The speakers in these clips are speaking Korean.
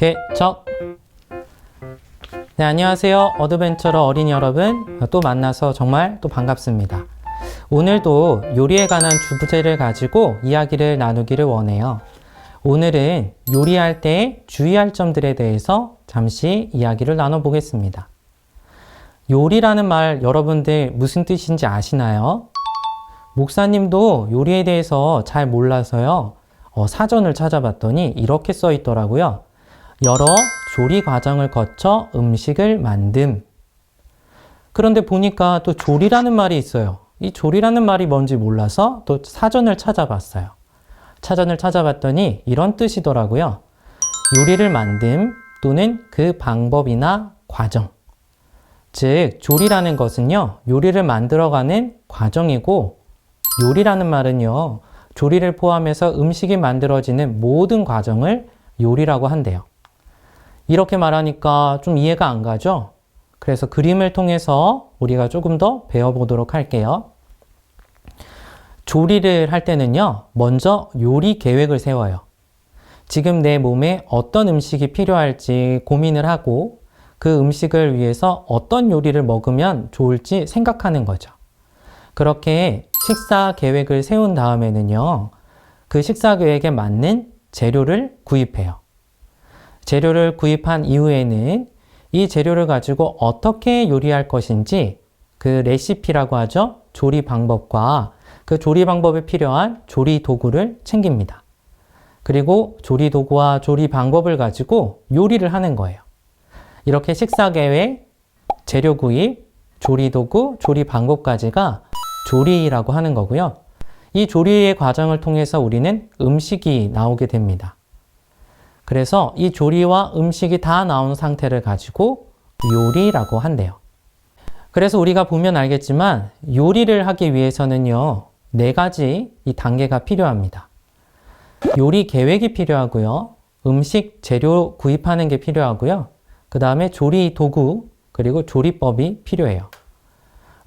개척! 네, 안녕하세요. 어드벤처러 어린이 여러분. 또 만나서 정말 또 반갑습니다. 오늘도 요리에 관한 주제를 가지고 이야기를 나누기를 원해요. 오늘은 요리할 때 주의할 점들에 대해서 잠시 이야기를 나눠보겠습니다. 요리라는 말 여러분들 무슨 뜻인지 아시나요? 목사님도 요리에 대해서 잘 몰라서요. 사전을 찾아봤더니 이렇게 써 있더라고요. 여러 조리 과정을 거쳐 음식을 만듦. 그런데 보니까 또 조리라는 말이 있어요. 이 조리라는 말이 뭔지 몰라서 또 사전을 찾아봤어요. 사전을 찾아봤더니 이런 뜻이더라고요. 요리를 만듦 또는 그 방법이나 과정. 즉, 조리라는 것은요, 요리를 만들어가는 과정이고, 요리라는 말은요, 조리를 포함해서 음식이 만들어지는 모든 과정을 요리라고 한대요. 이렇게 말하니까 좀 이해가 안 가죠? 그래서 그림을 통해서 우리가 조금 더 배워보도록 할게요. 조리를 할 때는요, 먼저 요리 계획을 세워요. 지금 내 몸에 어떤 음식이 필요할지 고민을 하고 그 음식을 위해서 어떤 요리를 먹으면 좋을지 생각하는 거죠. 그렇게 식사 계획을 세운 다음에는요, 그 식사 계획에 맞는 재료를 구입해요. 재료를 구입한 이후에는 이 재료를 가지고 어떻게 요리할 것인지 그 레시피라고 하죠. 조리 방법과 그 조리 방법에 필요한 조리 도구를 챙깁니다. 그리고 조리 도구와 조리 방법을 가지고 요리를 하는 거예요. 이렇게 식사 계획, 재료 구입, 조리 도구, 조리 방법까지가 조리라고 하는 거고요. 이 조리의 과정을 통해서 우리는 음식이 나오게 됩니다. 그래서 이 조리와 음식이 다 나온 상태를 가지고 요리라고 한대요. 그래서 우리가 보면 알겠지만 요리를 하기 위해서는요, 4가지 이 단계가 필요합니다. 요리 계획이 필요하고요. 음식 재료 구입하는 게 필요하고요. 그 다음에 조리 도구, 그리고 조리법이 필요해요.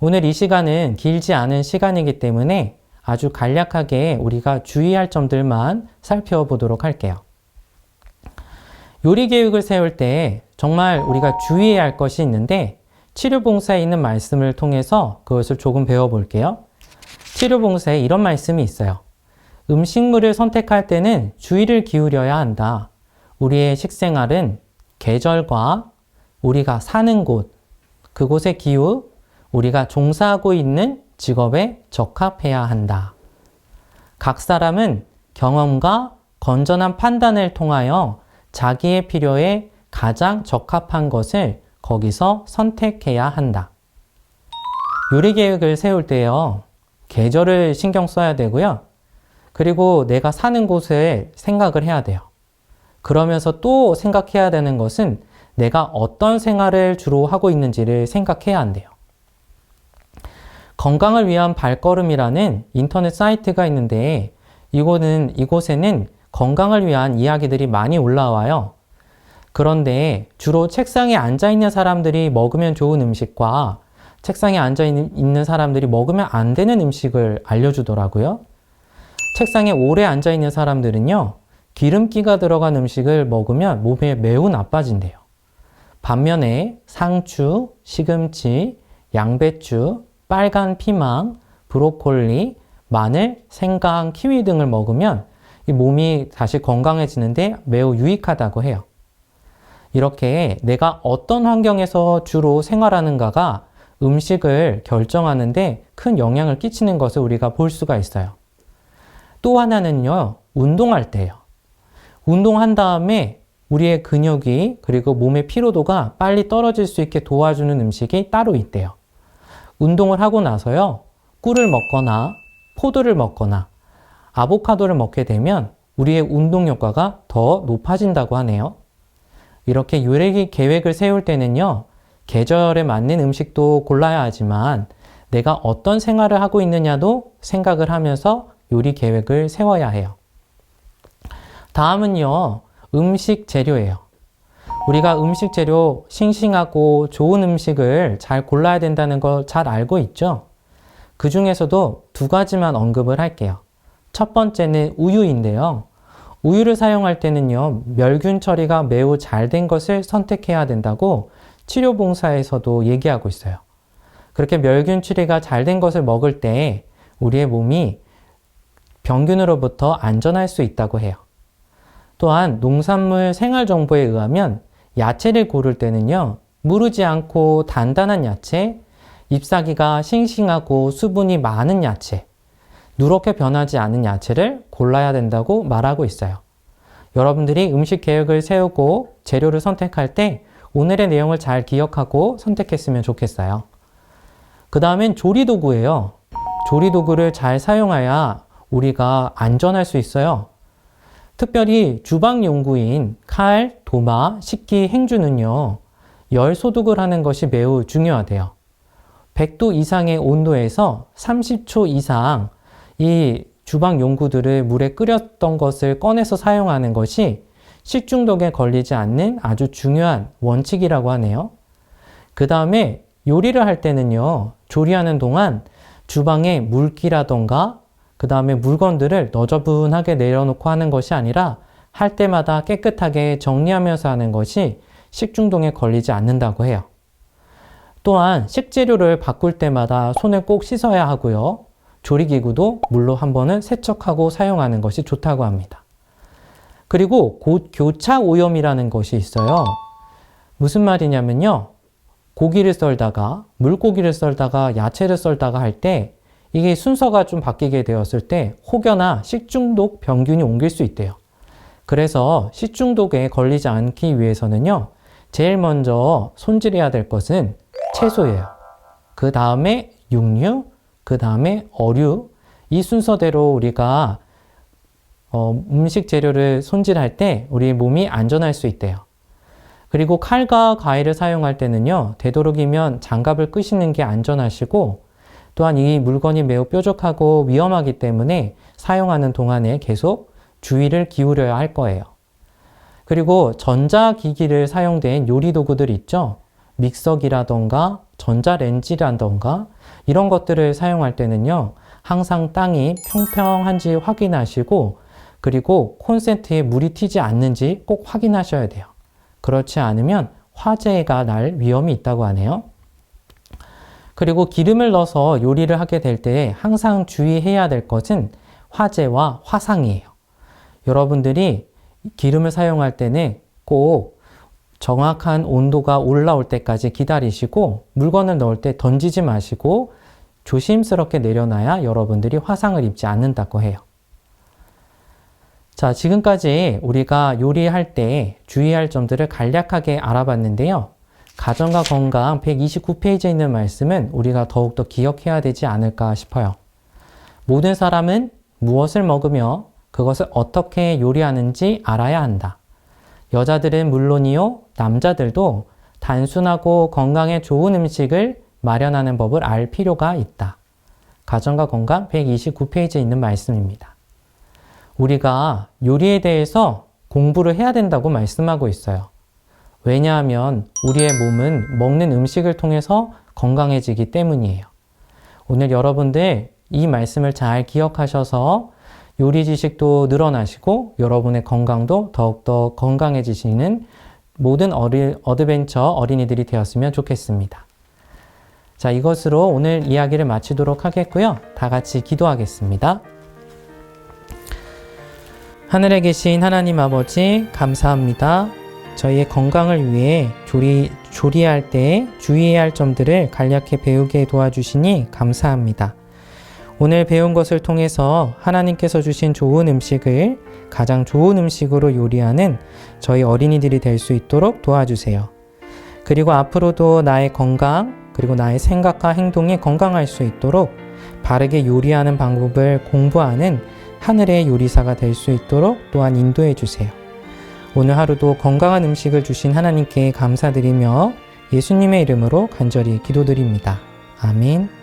오늘 이 시간은 길지 않은 시간이기 때문에 아주 간략하게 우리가 주의할 점들만 살펴보도록 할게요. 요리 계획을 세울 때 정말 우리가 주의해야 할 것이 있는데 치료봉사에 있는 말씀을 통해서 그것을 조금 배워볼게요. 치료봉사에 이런 말씀이 있어요. 음식물을 선택할 때는 주의를 기울여야 한다. 우리의 식생활은 계절과 우리가 사는 곳, 그곳의 기후, 우리가 종사하고 있는 직업에 적합해야 한다. 각 사람은 경험과 건전한 판단을 통하여 자기의 필요에 가장 적합한 것을 거기서 선택해야 한다. 요리 계획을 세울 때요, 계절을 신경 써야 되고요. 그리고 내가 사는 곳을 생각을 해야 돼요. 그러면서 또 생각해야 되는 것은 내가 어떤 생활을 주로 하고 있는지를 생각해야 한대요. 건강을 위한 발걸음이라는 인터넷 사이트가 있는데 이곳에는 건강을 위한 이야기들이 많이 올라와요. 그런데 주로 책상에 앉아있는 사람들이 먹으면 좋은 음식과 책상에 앉아있는 사람들이 먹으면 안 되는 음식을 알려주더라고요. 책상에 오래 앉아있는 사람들은요, 기름기가 들어간 음식을 먹으면 몸에 매우 나빠진대요. 반면에 상추, 시금치, 양배추, 빨간 피망, 브로콜리, 마늘, 생강, 키위 등을 먹으면 이 몸이 다시 건강해지는데 매우 유익하다고 해요. 이렇게 내가 어떤 환경에서 주로 생활하는가가 음식을 결정하는데 큰 영향을 끼치는 것을 우리가 볼 수가 있어요. 또 하나는요, 운동할 때예요. 운동한 다음에 우리의 근육이 그리고 몸의 피로도가 빨리 떨어질 수 있게 도와주는 음식이 따로 있대요. 운동을 하고 나서요, 꿀을 먹거나 포도를 먹거나 아보카도를 먹게 되면 우리의 운동 효과가 더 높아진다고 하네요. 이렇게 요리 계획을 세울 때는요, 계절에 맞는 음식도 골라야 하지만 내가 어떤 생활을 하고 있느냐도 생각을 하면서 요리 계획을 세워야 해요. 다음은요, 음식 재료예요. 우리가 음식 재료 싱싱하고 좋은 음식을 잘 골라야 된다는 걸 잘 알고 있죠? 그 중에서도 2가지만 언급을 할게요. 첫 번째는 우유인데요. 우유를 사용할 때는요, 멸균 처리가 매우 잘 된 것을 선택해야 된다고 치료봉사에서도 얘기하고 있어요. 그렇게 멸균 처리가 잘 된 것을 먹을 때 우리의 몸이 병균으로부터 안전할 수 있다고 해요. 또한 농산물 생활정보에 의하면 야채를 고를 때는요, 무르지 않고 단단한 야채, 잎사귀가 싱싱하고 수분이 많은 야채, 누렇게 변하지 않은 야채를 골라야 된다고 말하고 있어요. 여러분들이 음식 계획을 세우고 재료를 선택할 때 오늘의 내용을 잘 기억하고 선택했으면 좋겠어요. 그 다음엔 조리도구예요. 조리도구를 잘 사용해야 우리가 안전할 수 있어요. 특별히 주방용구인 칼, 도마, 식기, 행주는요, 열 소독을 하는 것이 매우 중요하대요. 100도 이상의 온도에서 30초 이상 이 주방 용구들을 물에 끓였던 것을 꺼내서 사용하는 것이 식중독에 걸리지 않는 아주 중요한 원칙이라고 하네요. 그 다음에 요리를 할 때는요, 조리하는 동안 주방에 물기라던가 그 다음에 물건들을 너저분하게 내려놓고 하는 것이 아니라 할 때마다 깨끗하게 정리하면서 하는 것이 식중독에 걸리지 않는다고 해요. 또한 식재료를 바꿀 때마다 손을 꼭 씻어야 하고요. 조리기구도 물로 한 번은 세척하고 사용하는 것이 좋다고 합니다. 그리고 교차 오염이라는 것이 있어요. 무슨 말이냐면요. 고기를 썰다가, 물고기를 썰다가, 야채를 썰다가 할 때 이게 순서가 좀 바뀌게 되었을 때 혹여나 식중독 병균이 옮길 수 있대요. 그래서 식중독에 걸리지 않기 위해서는요. 제일 먼저 손질해야 될 것은 채소예요. 그 다음에 육류, 그 다음에 어류, 이 순서대로 우리가 음식 재료를 손질할 때 우리 몸이 안전할 수 있대요. 그리고 칼과 가위를 사용할 때는요, 되도록이면 장갑을 끄시는 게 안전하시고, 또한 이 물건이 매우 뾰족하고 위험하기 때문에 사용하는 동안에 계속 주의를 기울여야 할 거예요. 그리고 전자기기를 사용된 요리도구들 있죠? 믹서기라던가 전자레인지라던가 이런 것들을 사용할 때는요, 항상 땅이 평평한지 확인하시고, 그리고 콘센트에 물이 튀지 않는지 꼭 확인하셔야 돼요. 그렇지 않으면 화재가 날 위험이 있다고 하네요. 그리고 기름을 넣어서 요리를 하게 될 때 항상 주의해야 될 것은 화재와 화상이에요. 여러분들이 기름을 사용할 때는 꼭 정확한 온도가 올라올 때까지 기다리시고 물건을 넣을 때 던지지 마시고 조심스럽게 내려놔야 여러분들이 화상을 입지 않는다고 해요. 자, 지금까지 우리가 요리할 때 주의할 점들을 간략하게 알아봤는데요. 가정과 건강 129페이지에 있는 말씀은 우리가 더욱더 기억해야 되지 않을까 싶어요. 모든 사람은 무엇을 먹으며 그것을 어떻게 요리하는지 알아야 한다. 여자들은 물론이요, 남자들도 단순하고 건강에 좋은 음식을 마련하는 법을 알 필요가 있다. 가정과 건강 129페이지에 있는 말씀입니다. 우리가 요리에 대해서 공부를 해야 된다고 말씀하고 있어요. 왜냐하면 우리의 몸은 먹는 음식을 통해서 건강해지기 때문이에요. 오늘 여러분들 이 말씀을 잘 기억하셔서 요리 지식도 늘어나시고 여러분의 건강도 더욱더 건강해지시는 모든 어드벤처 어린이들이 되었으면 좋겠습니다. 자, 이것으로 오늘 이야기를 마치도록 하겠고요. 다 같이 기도하겠습니다. 하늘에 계신 하나님 아버지, 감사합니다. 저희의 건강을 위해 조리할 때 주의해야 할 점들을 간략히 배우게 도와주시니 감사합니다. 오늘 배운 것을 통해서 하나님께서 주신 좋은 음식을 가장 좋은 음식으로 요리하는 저희 어린이들이 될 수 있도록 도와주세요. 그리고 앞으로도 나의 건강, 그리고 나의 생각과 행동이 건강할 수 있도록 바르게 요리하는 방법을 공부하는 하늘의 요리사가 될 수 있도록 또한 인도해 주세요. 오늘 하루도 건강한 음식을 주신 하나님께 감사드리며 예수님의 이름으로 간절히 기도드립니다. 아멘.